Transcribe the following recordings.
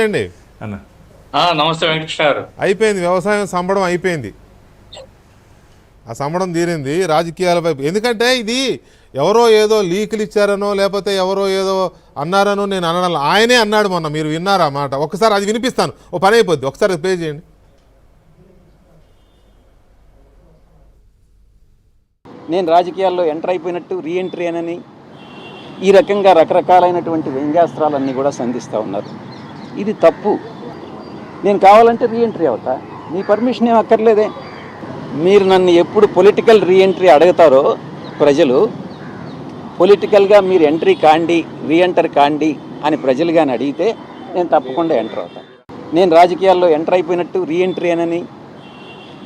అండి అన్న నమస్తే వెంకటేష్ గారు. అయిపోయింది, వ్యవసాయం సంబడం అయిపోయింది. ఆ సంబడం తీరింది రాజకీయాలపై. ఎందుకంటే ఇది ఎవరో ఏదో లీకులు ఇచ్చారనో లేకపోతే ఎవరో ఏదో అన్నారనో నేను అనడం. ఆయనే అన్నాడు మొన్న, మీరు విన్నారా మాట? ఒకసారి అది వినిపిస్తాను, ఓ పని అయిపోద్ది, ఒకసారి ప్లే చేయండి. నేను రాజకీయాల్లో ఎంటర్ అయిపోయినట్టు రీఎంట్రీ అనని ఈ రకంగా రకరకాలైనటువంటి వ్యంగ్యాస్త్రాలన్నీ కూడా సంధిస్తూ ఉన్నారు. ఇది తప్పు. నేను కావాలంటే రీఎంట్రీ అవుతా, మీ పర్మిషన్ ఏం అక్కర్లేదే. మీరు నన్ను ఎప్పుడు పొలిటికల్ రీఎంట్రీ అడుగుతారో ప్రజలు, పొలిటికల్గా మీరు ఎంట్రీ కాండి, రీఎంటర్ కాండి అని ప్రజలు కానీ అడిగితే నేను తప్పకుండా ఎంటర్ అవుతాను. నేను రాజకీయాల్లో ఎంటర్ అయిపోయినట్టు రీఎంట్రీ అనని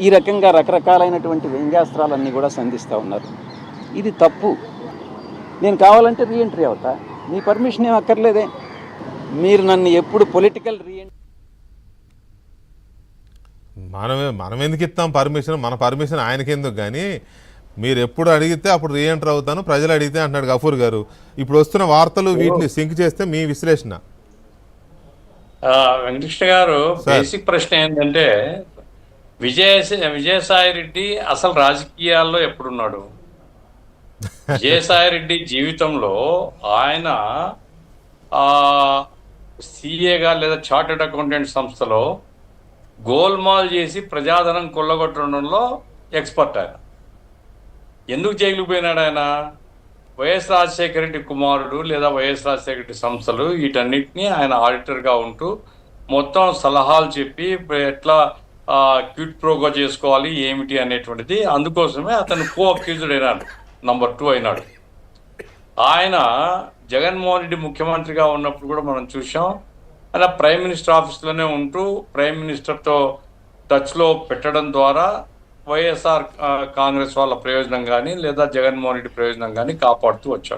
ఈ రకంగా రకరకాలైనటువంటి వ్యంగ్యాస్త్రాలన్నీ కూడా సంధిస్తూ ఉన్నారు. ఇది తప్పు. నేను కావాలంటే రీఎంట్రీ అవుతా, మీ పర్మిషన్ ఏం అక్కర్లేదే. మీరు నన్ను ఎప్పుడు పొలిటికల్ రీఎంట్రీ మనం ఎందుకు ఇస్తాం పర్మిషన్? మన పర్మిషన్ ఆయనకెందుకు? కానీ మీరు ఎప్పుడు అడిగితే అప్పుడు రీఎంటర్ అవుతాను, ప్రజలు అడిగితే అంటున్నాడు గఫూర్ గారు. ఇప్పుడు వస్తున్న వార్తలు వీటిని సింక్ చేస్తే మీ విశ్లేషణ. వెంకటేష్ గారు, బేసిక్ ప్రశ్న ఏంటంటే, విజయసాయి రెడ్డి అసలు రాజకీయాల్లో ఎప్పుడున్నాడు? విజయసాయి రెడ్డి జీవితంలో ఆయన సిఏగా లేదా చార్టెడ్ అకౌంటెంట్ సంస్థలో గోల్మాల్ చేసి ప్రజాధనం కొల్లగొట్టడంలో ఎక్స్పర్ట్. ఆయన ఎందుకు జైలుకు పోయినాడు? ఆయన వైఎస్ రాజశేఖర రెడ్డి కుమారుడు లేదా వైఎస్ రాజశేఖర రెడ్డి సంస్థలు వీటన్నిటినీ ఆయన ఆడిటర్గా ఉంటూ మొత్తం సలహాలు చెప్పి ఎట్లా క్విట్ ప్రోగా చేసుకోవాలి ఏమిటి అనేటువంటిది, అందుకోసమే అతను కో అక్యూజ్డ్ అయినాడు, నంబర్ 2 అయినాడు. ఆయన జగన్మోహన్ రెడ్డి ముఖ్యమంత్రిగా ఉన్నప్పుడు కూడా మనం చూసాం, ఆయన ప్రైమ్ మినిస్టర్ ఆఫీస్లోనే ఉంటూ ప్రైమ్ మినిస్టర్తో టచ్లో పెట్టడం ద్వారా వైఎస్ఆర్ కాంగ్రెస్ వాళ్ళ ప్రయోజనం కానీ లేదా జగన్మోహన్ రెడ్డి ప్రయోజనం కానీ కాపాడుతూ వచ్చాడు.